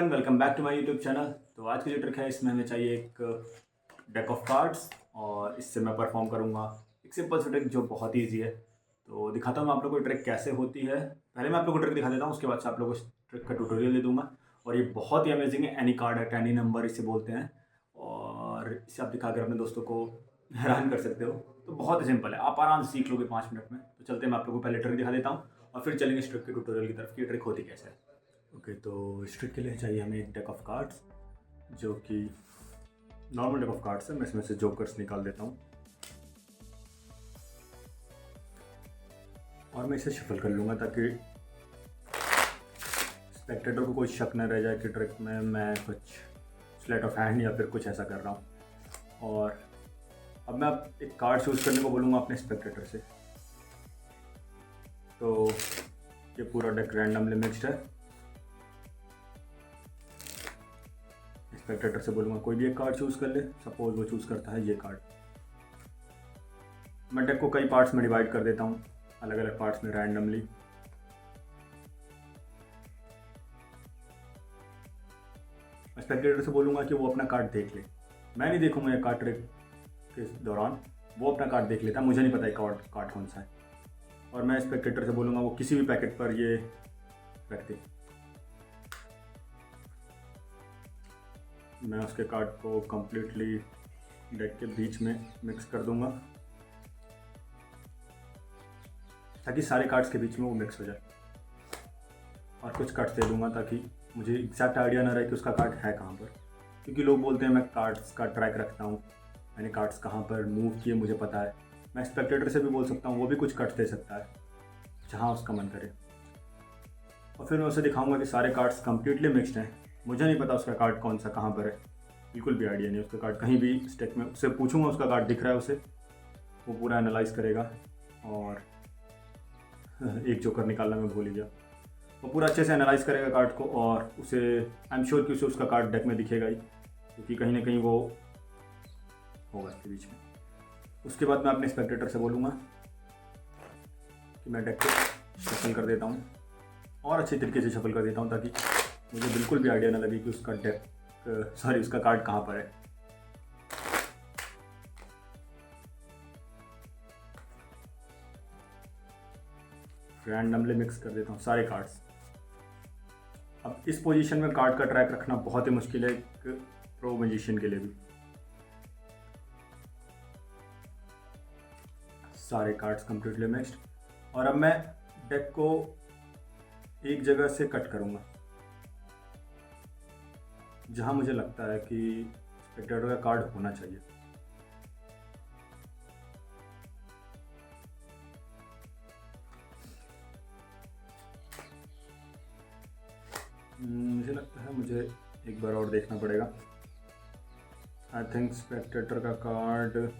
Everyone, welcome back to my YouTube channel. तो आज की जो ट्रिक है इसमें हमें चाहिए एक डेक ऑफ कार्ड्स और इससे मैं परफॉर्म करूँगा एक सिंपल सी ट्रिक जो बहुत ही ईजी है। तो दिखाता हूँ आप लोगों को ट्रिक कैसे होती है। पहले मैं आप लोगों को ट्रिक दिखा देता हूँ, उसके बाद से आप लोगों को ट्रिक का ट्यूटोरियल दे दूँगा। और ये बहुत ही अमेजिंग है। एनी कार्ड है, एनी नंबर इसे बोलते हैं और इसे आप दिखाकर अपने दोस्तों को हैरान कर सकते हो। तो बहुत ही सिंपल है, आप आराम से सीख लोगे 5 मिनट में। तो चलते हैं, मैं आप लोगों को पहले ट्रिक दिखा देता हूँ और फिर चलेंगे इस ट्रिक के ट्यूटोरियल की तरफ कि ट्रिक होती कैसे है। ओके, तो इस ट्रिक के लिए चाहिए हमें एक डेक ऑफ कार्ड्स, जो कि नॉर्मल डेक ऑफ कार्ड्स है। मैं इसमें से जोकर्स निकाल देता हूँ और मैं इसे शफल कर लूँगा ताकि स्पेक्टेटर को कोई शक न रह जाए कि ट्रिक में मैं कुछ स्लेट ऑफ हैंड या फिर कुछ ऐसा कर रहा हूँ। और अब मैं एक कार्ड चूज़ करने को बोलूँगा अपने स्पेक्टेटर से। तो ये पूरा डेक रैंडमली मिक्स्ड है। स्पेक्टेटर से बोलूँगा कोई भी एक कार्ड चूज़ कर ले। सपोज वो चूज़ करता है ये कार्ड। मैं डेक को कई पार्ट्स में डिवाइड कर देता हूँ, अलग अलग पार्ट्स में रैंडमली। स्पेक्टेटर से बोलूँगा कि वो अपना कार्ड देख ले। मैं नहीं देखूँगा ये कार्ड ट्रिक के दौरान, वो अपना कार्ड देख लेता है। मुझे नहीं पता ये कार्ड कौन सा है। और मैं स्पेक्टेटर से बोलूँगा वो किसी भी पैकेट पर ये रख दे। मैं उसके कार्ड को कम्प्लीटली डेक के बीच में मिक्स कर दूंगा ताकि सारे कार्ड्स के बीच में वो मिक्स हो जाए। और कुछ कार्ड्स दे दूंगा ताकि मुझे एग्जैक्ट आइडिया ना रहे कि उसका कार्ड है कहाँ पर, क्योंकि लोग बोलते हैं मैं कार्ड्स का ट्रैक रखता हूँ, मैंने कार्ड्स कहाँ पर मूव किए मुझे पता है। मैं स्पेक्टेटर से भी बोल सकता हूँ, वो भी कुछ कार्ड्स दे सकता है जहाँ उसका मन करे। और फिर मैं उसे दिखाऊंगा कि सारे कार्ड्स कम्प्लीटली मिक्सड हैं। मुझे नहीं पता उसका कार्ड कौन सा कहाँ पर है, बिल्कुल भी आइडिया नहीं उसका कार्ड कहीं भी स्टेक में। उससे पूछूंगा उसका कार्ड दिख रहा है उसे, वो पूरा एनालाइज करेगा। और एक जोकर निकालना मैं भूल ही गया। वो पूरा अच्छे से एनालाइज करेगा कार्ड को और उसे आई एम श्योर कि उसे उसका कार्ड डेक में दिखेगा ही, क्योंकि कहीं ना कहीं वो होगा इसके बीच में। उसके बाद मैं अपने स्पेक्टेटर से बोलूँगा कि मैं डेक को शफल कर देता हूँ और अच्छे तरीके से शफल कर देता हूँ ताकि मुझे बिल्कुल भी आइडिया ना लगे कि उसका उसका कार्ड कहाँ पर है। रैंडमली मिक्स कर देता हूँ सारे कार्ड्स। अब इस पोजीशन में कार्ड का ट्रैक रखना बहुत ही मुश्किल है एक प्रो मैजिशियन के लिए भी। सारे कार्ड्स कंप्लीटली मिक्स्ड। और अब मैं डेक को एक जगह से कट करूँगा जहाँ मुझे लगता है कि स्पेक्टेटर का कार्ड होना चाहिए। मुझे लगता है मुझे एक बार और देखना पड़ेगा। आई थिंक स्पेक्टेटर का कार्ड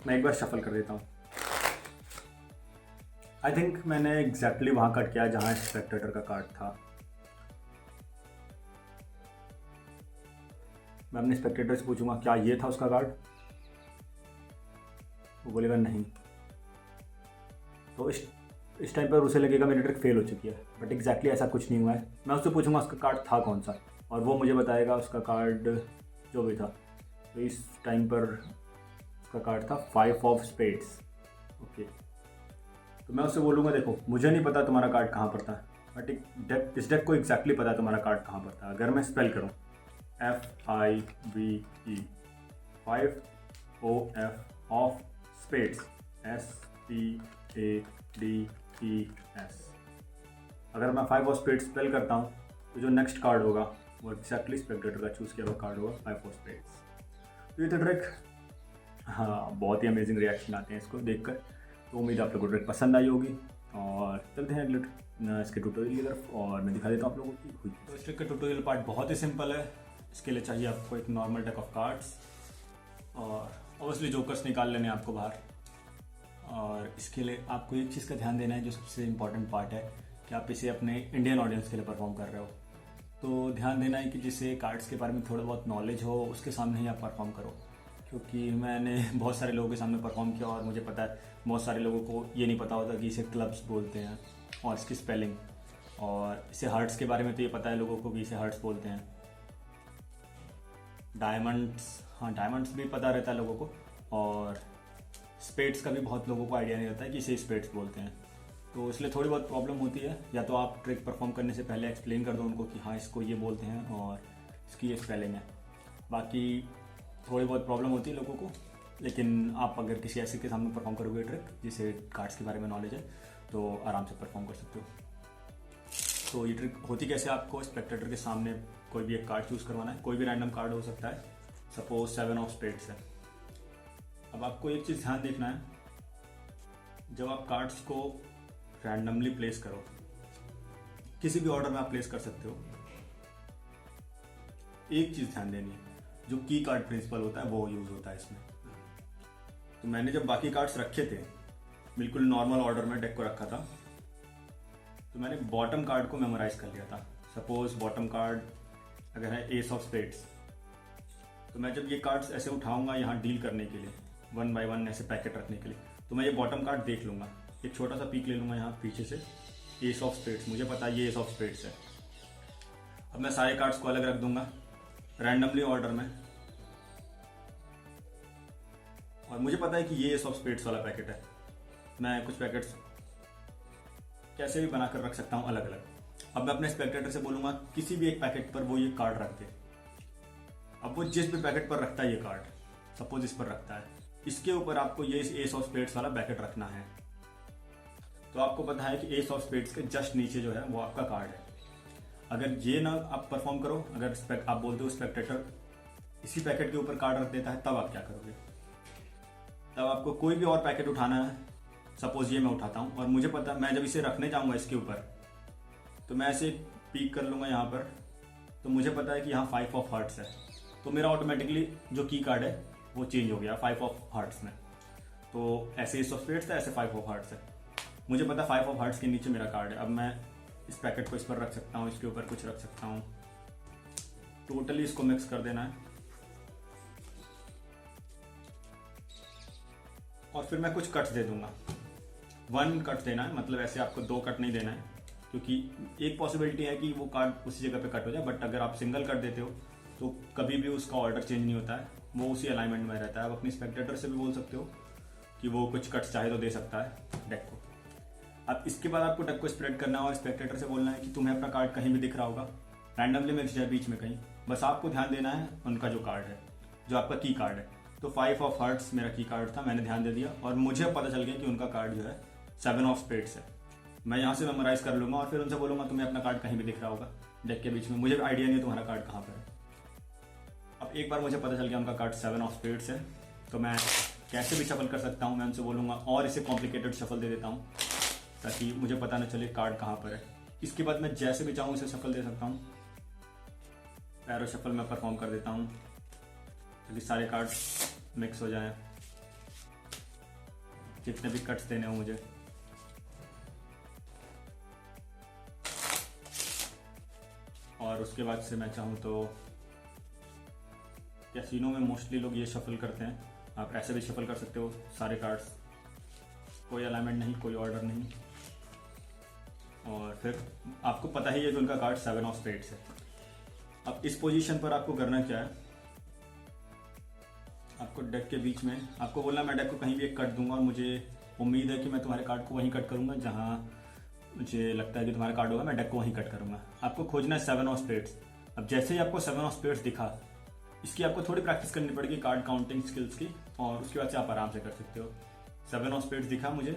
मैं एक बार शफल कर देता हूँ। आई थिंक मैंने एग्जैक्टली वहाँ कट किया जहाँ स्पेक्टेटर का कार्ड था। मैं अपने स्पेक्टेटर से पूछूंगा क्या ये था उसका कार्ड, वो बोलेगा नहीं। तो इस टाइम पर उसे लगेगा मेरी ट्रिक फेल हो चुकी है, बट एग्जैक्टली ऐसा कुछ नहीं हुआ है। मैं उससे पूछूंगा उसका कार्ड था कौन सा और वो मुझे बताएगा उसका कार्ड जो भी था। तो इस टाइम पर उसका कार्ड था 5 ऑफ स्पेड्स। ओके, तो मैं उससे बोलूँगा देखो मुझे नहीं पता तुम्हारा कार्ड कहाँ पर था, बट इस डेक को एग्जैक्टली पता है तुम्हारा कार्ड कहाँ पर था। अगर मैं स्पेल करूँ FIVE 5 OF of spades SPADES। अगर मैं 5 ऑफ स्पेड्स स्पेल करता हूँ तो जो नेक्स्ट कार्ड होगा वो एग्जैक्टली स्पेक्टेटर का चूज़ किया हुआ कार्ड होगा 5 ऑफ स्पेड्स। तो ये तो ट्रिक, हाँ, बहुत ही अमेजिंग रिएक्शन आते हैं इसको देखकर। तो उम्मीद आप लोगों को ट्रिक पसंद आई होगी और चलते हैं अगले इसके ट्यूटोरियल की तरफ और मैं दिखा देता हूँ आप लोगों की। तो इस ट्रिक का ट्यूटोरियल पार्ट बहुत ही सिंपल है। इसके लिए चाहिए आपको एक नॉर्मल डेक ऑफ कार्ड्स और ऑब्वियसली जोकर्स निकाल लेने आपको बाहर। और इसके लिए आपको एक चीज़ का ध्यान देना है जो सबसे इम्पॉर्टेंट पार्ट है कि आप इसे अपने इंडियन ऑडियंस के लिए परफॉर्म कर रहे हो। तो ध्यान देना है कि जिसे कार्ड्स के बारे में थोड़ा बहुत नॉलेज हो उसके सामने ही आप परफॉर्म करो, क्योंकि मैंने बहुत सारे लोगों के सामने परफॉर्म किया और मुझे पता है बहुत सारे लोगों को ये नहीं पता होता कि इसे क्लब्स बोलते हैं और इसकी स्पेलिंग, और इसे हर्ट्स के बारे में तो ये पता है लोगों को कि इसे हर्ट्स बोलते हैं। डायमंड्स, हाँ डायमंड्स भी पता रहता है लोगों को, और स्पेड्स का भी बहुत लोगों को आइडिया नहीं रहता है कि इसे स्पेड्स बोलते हैं। तो इसलिए थोड़ी बहुत प्रॉब्लम होती है, या तो आप ट्रिक परफॉर्म करने से पहले एक्सप्लेन कर दो उनको कि हाँ इसको ये बोलते हैं और इसकी ये स्पेलिंग है। बाकी थोड़ी बहुत प्रॉब्लम होती है लोगों को, लेकिन आप अगर किसी ऐसे के सामने परफॉर्म करोगे ट्रिक जिसे कार्ड्स के बारे में नॉलेज है तो आराम से परफॉर्म कर सकते हो। तो ये ट्रिक होती कैसे, आपको स्पेक्टेटर के सामने कोई भी एक कार्ड चूज़ करवाना है, कोई भी रैंडम कार्ड हो सकता है, सपोज 7 ऑफ स्पेड्स है। अब आपको एक चीज़ ध्यान देखना है, जब आप कार्ड्स को रैंडमली प्लेस करो, किसी भी ऑर्डर में आप प्लेस कर सकते हो, एक चीज़ ध्यान देनी है, जो की कार्ड प्रिंसिपल होता है वो यूज़ होता है इसमें। तो मैंने जब बाकी कार्ड्स रखे थे बिल्कुल नॉर्मल ऑर्डर में डेक को रखा था, तो मैंने बॉटम कार्ड को मेमोराइज कर लिया था। सपोज बॉटम कार्ड अगर है एस ऑफ स्पेड्स, तो मैं जब ये कार्ड्स ऐसे उठाऊंगा यहाँ डील करने के लिए, 1 बाय 1 ऐसे पैकेट रखने के लिए, तो मैं ये बॉटम कार्ड देख लूँगा, एक छोटा सा पीक ले लूँगा यहाँ पीछे से, एस ऑफ स्पेड्स, मुझे पता है ये एस ऑफ स्पेड्स है। अब मैं सारे कार्ड्स को अलग रख दूंगा रैंडमली ऑर्डर में, और मुझे पता है कि ये एस ऑफ स्पेड्स वाला पैकेट है। मैं कुछ पैकेट्स कैसे भी बनाकर रख सकता हूँ अलग अलग। अब मैं अपने स्पेक्टेटर से बोलूँगा किसी भी एक पैकेट पर वो ये कार्ड रख दे। अब वो जिस भी पैकेट पर रखता है ये कार्ड, सपोज इस पर रखता है, इसके ऊपर आपको ये एस ऑफ स्पेड्स वाला पैकेट रखना है। तो आपको पता है कि एस ऑफ स्पेड्स के जस्ट नीचे जो है वो आपका कार्ड है। अगर ये ना आप परफॉर्म करो, अगर आप बोलते हो स्पेक्टेटर इसी पैकेट के ऊपर कार्ड रख देता है, तब आप क्या करोगे? तब आपको कोई भी और पैकेट उठाना है। सपोज ये मैं उठाता हूँ और मुझे पता, मैं जब इसे रखने जाऊँगा इसके ऊपर, तो मैं ऐसे पीक कर लूँगा यहाँ पर, तो मुझे पता है कि यहाँ 5 ऑफ हार्ट्स है, तो मेरा ऑटोमेटिकली जो की कार्ड है वो चेंज हो गया 5 ऑफ हार्ट्स में। तो ऐसे एस ऑफ स्पेड्स था, ऐसे 5 ऑफ हार्ट्स है, मुझे पता 5 ऑफ हार्ट्स के नीचे मेरा कार्ड है। अब मैं इस पैकेट को इस पर रख सकता हूँ, इसके ऊपर कुछ रख सकता हूँ, टोटली इसको मिक्स कर देना है, और फिर मैं कुछ कट्स दे दूंगा। 1 कट देना है, मतलब ऐसे आपको 2 कट नहीं देना है, क्योंकि एक पॉसिबिलिटी है कि वो कार्ड उसी जगह पे कट हो जाए, बट अगर आप सिंगल कट देते हो तो कभी भी उसका ऑर्डर चेंज नहीं होता है, वो उसी अलाइनमेंट में रहता है। आप अपनी स्पेक्टेटर से भी बोल सकते हो कि वो कुछ कट्स चाहे तो दे सकता है डेक को। अब इसके बाद आपको डेक को स्प्रेड करना है और स्पेक्टेटर से बोलना है कि तुम्हें अपना कार्ड कहीं भी दिख रहा होगा, रैंडमली मिक्स जाए बीच में कहीं, बस आपको ध्यान देना है उनका जो कार्ड है, जो आपका की कार्ड है। तो 5 ऑफ हार्ट्स मेरा की कार्ड था, मैंने ध्यान दे दिया और मुझे पता चल गया कि उनका कार्ड जो है 7 ऑफ स्पेड्स है। मैं यहाँ से मेमोराइज कर लूँगा और फिर उनसे बोलूँगा तुम्हें अपना कार्ड कहीं भी दिख रहा होगा डेक के बीच में, मुझे आइडिया नहीं है तुम्हारा कार्ड कहाँ पर है। अब एक बार मुझे पता चल गया उनका कार्ड 7 ऑफ स्पेड्स है, तो मैं कैसे भी शफल कर सकता हूँ, मैं उनसे बोलूँगा और इसे कॉम्प्लिकेटेड शफल दे देता हूँ ताकि मुझे पता न चले कार्ड कहाँ पर है। इसके बाद मैं जैसे भी चाहूँ इसे शफल दे सकता हूँ, पैरो शफल मैं परफॉर्म कर देता हूँ ताकि सारे कार्ड मिक्स हो जाएं, जितने भी कट्स देने हो मुझे। और उसके बाद से मैं चाहूँ तो कैसीनो में मोस्टली लोग ये शफल करते हैं, आप ऐसे भी शफल कर सकते हो सारे कार्ड्स, कोई अलाइनमेंट नहीं, कोई ऑर्डर नहीं, और फिर आपको पता ही है कि उनका कार्ड 7 ऑफ स्पेड्स है। अब इस पोजीशन पर आपको करना क्या है, आपको डेक के बीच में आपको बोलना मैं डेक को कहीं भी एक कट दूंगा और मुझे उम्मीद है कि मैं तुम्हारे कार्ड को वहीं कट करूंगा जहां मुझे लगता है कि तुम्हारा कार्ड होगा, मैं डेक को वहीं कट करूंगा। आपको खोजना है 7 ऑफ स्पेड्स। अब जैसे ही आपको 7 ऑफ स्पेड्स दिखा, इसकी आपको थोड़ी प्रैक्टिस करनी पड़ेगी कार्ड काउंटिंग स्किल्स की, और उसके बाद से आप आराम से कर सकते हो। 7 ऑफ स्पेड्स दिखा मुझे,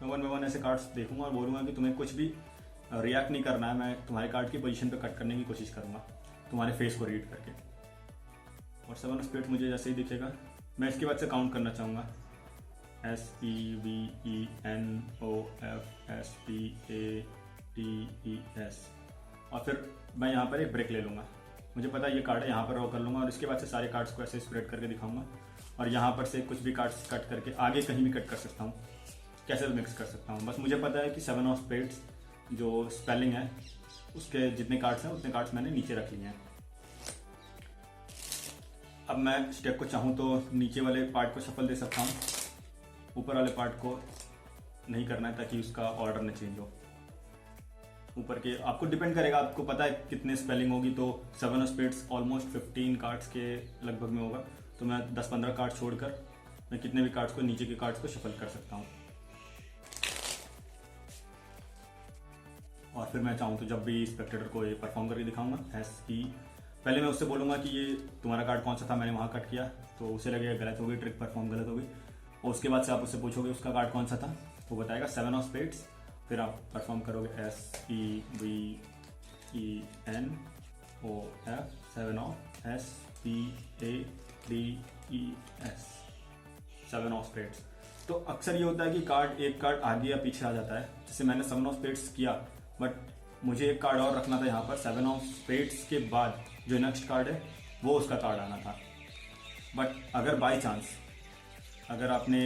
मैं 1 बाय 1 ऐसे कार्ड्स देखूंगा और बोलूँगा कि तुम्हें कुछ भी रिएक्ट नहीं करना है, मैं तुम्हारे कार्ड की पोजीशन पे कट करने की कोशिश करूँगा तुम्हारे फेस को रीड करके। और 7 ऑफ स्पेड्स मुझे जैसे ही दिखेगा, मैं इसके बाद से काउंट करना चाहूँगा, SEVENOFSPATES, और फिर मैं यहाँ पर एक ब्रेक ले लूँगा, मुझे पता है ये कार्ड है, यहाँ पर रो कर लूँगा और इसके बाद से सारे कार्ड्स को ऐसे स्प्रेड करके दिखाऊंगा, और यहाँ पर से कुछ भी कार्ड्स कट करके आगे कहीं भी कट कर सकता हूँ, कैसे भी मिक्स कर सकता हूँ। बस मुझे पता है कि 7 ऑफ स्पेड्स जो स्पेलिंग है उसके जितने कार्ड्स हैं उतने कार्ड्स मैंने नीचे रख लिए हैं। अब मैं स्टेप को चाहूँ तो नीचे वाले पार्ट को शफल दे सकता हूँ, ऊपर वाले पार्ट को नहीं करना है ताकि उसका ऑर्डर न चेंज हो। ऊपर के आपको डिपेंड करेगा, आपको पता है कितने स्पेलिंग होगी, तो 7 ऑफ स्पेड्स ऑलमोस्ट 15 कार्ड्स के लगभग में होगा, तो मैं 10-15 कार्ड छोड़कर मैं कितने भी कार्ड्स को नीचे के कार्ड्स को शफल कर सकता हूँ। और फिर मैं चाहूँ तो जब भी स्पेक्टेटर को ये परफॉर्म करके दिखाऊंगा पहले मैं उससे बोलूँगा कि ये तुम्हारा कार्ड कौन सा था, मैंने वहाँ कट किया, तो उसे लगेगा गलत हो गई, ट्रिक परफॉर्म गलत हो गई। और उसके बाद से आप उससे पूछोगे उसका कार्ड कौन सा था, वो बताएगा 7 ऑफ स्पेड्स, फिर आप परफॉर्म करोगे SEVENOF 7 of SPADES 7 of spades. तो अक्सर ये होता है कि एक कार्ड आगे या पीछे आ जाता है, जैसे मैंने 7 ऑफ स्पेड्स किया, बट मुझे एक कार्ड और रखना था यहाँ पर 7 ऑफ स्पेड्स के बाद जो नेक्स्ट कार्ड है वो उसका कार्ड आना था। बट अगर बाय चांस अगर आपने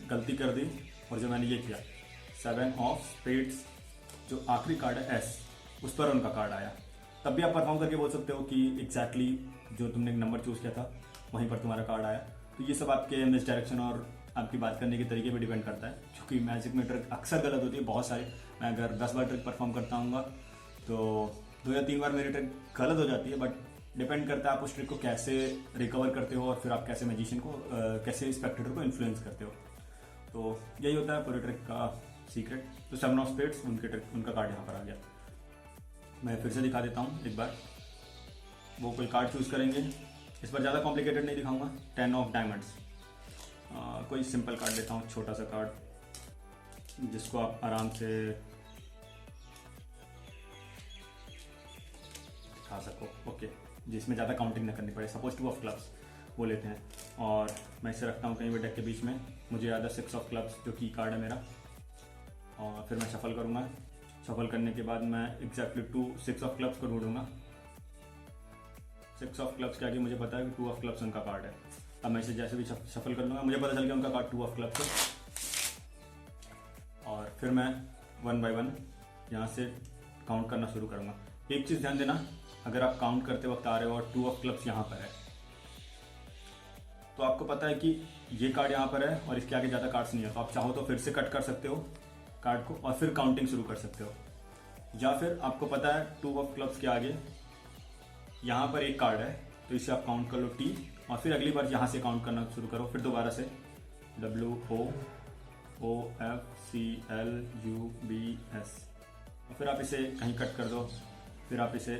गलती कर दी और जो मैंने ये किया 7 ऑफ स्पेड्स जो आखिरी कार्ड है S, उस पर उनका कार्ड आया, तब भी आप परफॉर्म करके बोल सकते हो कि एग्जैक्टली जो तुमने एक नंबर चूज़ किया था वहीं पर तुम्हारा कार्ड आया। तो ये सब आपके मिस डायरेक्शन और आपकी बात करने के तरीके पे डिपेंड करता है, क्योंकि मैजिक में ट्रिक अक्सर गलत होती है बहुत सारी। मैं अगर 10 बार ट्रिक परफॉर्म करता हूँ तो 2 या 3 बार मेरी ट्रिक गलत हो जाती है, बट डिपेंड करता है आप उस ट्रिक को कैसे रिकवर करते हो और फिर आप कैसे मैजिशियन को कैसे स्पेक्टेटर को इन्फ्लुएंस करते हो। तो यही होता है पूरे ट्रिक का सीक्रेट। तो 7 ऑफ स्पेड्स उनका कार्ड यहाँ पर आ गया। मैं फिर से दिखा देता हूँ एक बार। वो कोई कार्ड चूज़ करेंगे, इस पर ज़्यादा कॉम्प्लिकेटेड नहीं दिखाऊंगा। 10 ऑफ डायमंड्स, कोई सिंपल कार्ड लेता हूँ, छोटा सा कार्ड जिसको आप आराम से दिखा सको, ओके, जिसमें ज़्यादा काउंटिंग ना करनी पड़े। सपोज 2 ऑफ क्लब्स वो लेते हैं और मैं इसे रखता हूँ कहीं भी डेक के बीच में। मुझे याद है 6 ऑफ क्लब्स जो की कार्ड है मेरा, और फिर मैं शफल करूँगा। शफल करने के बाद मैं एग्जैक्टली 6 ऑफ क्लब्स को ढूंढूंगा। 6 ऑफ क्लब्स के आगे मुझे पता है कि 2 ऑफ क्लब्स उनका कार्ड है। अब मैं इसे जैसे भी शफल कर लूँगा, मुझे पता चल गया उनका कार्ड 2 ऑफ क्लब्स है, और फिर मैं 1 बाय 1 यहाँ से काउंट करना शुरू करूँगा। एक चीज़ ध्यान देना, अगर आप काउंट करते वक्त आ रहे हो और 2 ऑफ क्लब्स यहाँ पर है, तो आपको पता है कि ये कार्ड यहाँ पर है और इसके आगे ज़्यादा कार्ड्स नहीं है, तो आप चाहो तो फिर से कट कर सकते हो कार्ड को और फिर काउंटिंग शुरू कर सकते हो। या फिर आपको पता है 2 ऑफ क्लब्स के आगे यहाँ पर एक कार्ड है, तो इसे आप काउंट कर लो T, और फिर अगली बार यहाँ से काउंट करना शुरू करो, फिर दोबारा से WOOFCLUBS, और फिर आप इसे कहीं कट कर दो। फिर आप इसे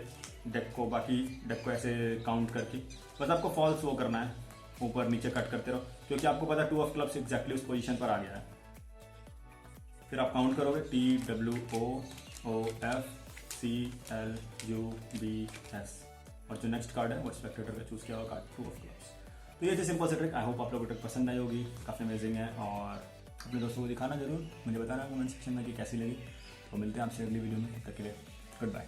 बाकी डेक को ऐसे काउंट करके बस आपको फॉल्स वो करना है, ऊपर नीचे कट करते रहो, क्योंकि आपको पता है 2 ऑफ क्लब्स एग्जैक्टली उस पोजीशन पर आ गया है। फिर आप काउंट करोगे TWOOFCLUBS, और जो नेक्स्ट कार्ड है वो स्पेक्टेटर का चूज़ किया हुआ कार्ड 2 ऑफ क्लब्स। तो ये थी सिंपल सी ट्रिक। आई होप आप लोगों को ट्रिक पसंद आई होगी, काफ़ी अमेजिंग है, और अपने दोस्तों को दिखाना जरूर, मुझे बताना कमेंट सेक्शन में कि कैसी लगी। तो मिलते हैं आपसे अगली वीडियो में, तब तक के लिए गुड बाय।